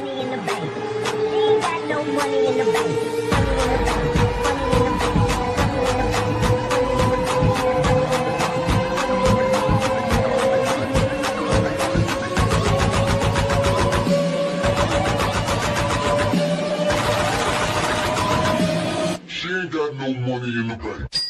money in the bank. She ain't got no money in the bank. Money in the bank. Money in the bank. Money in the bank. She ain't got no money in the bank.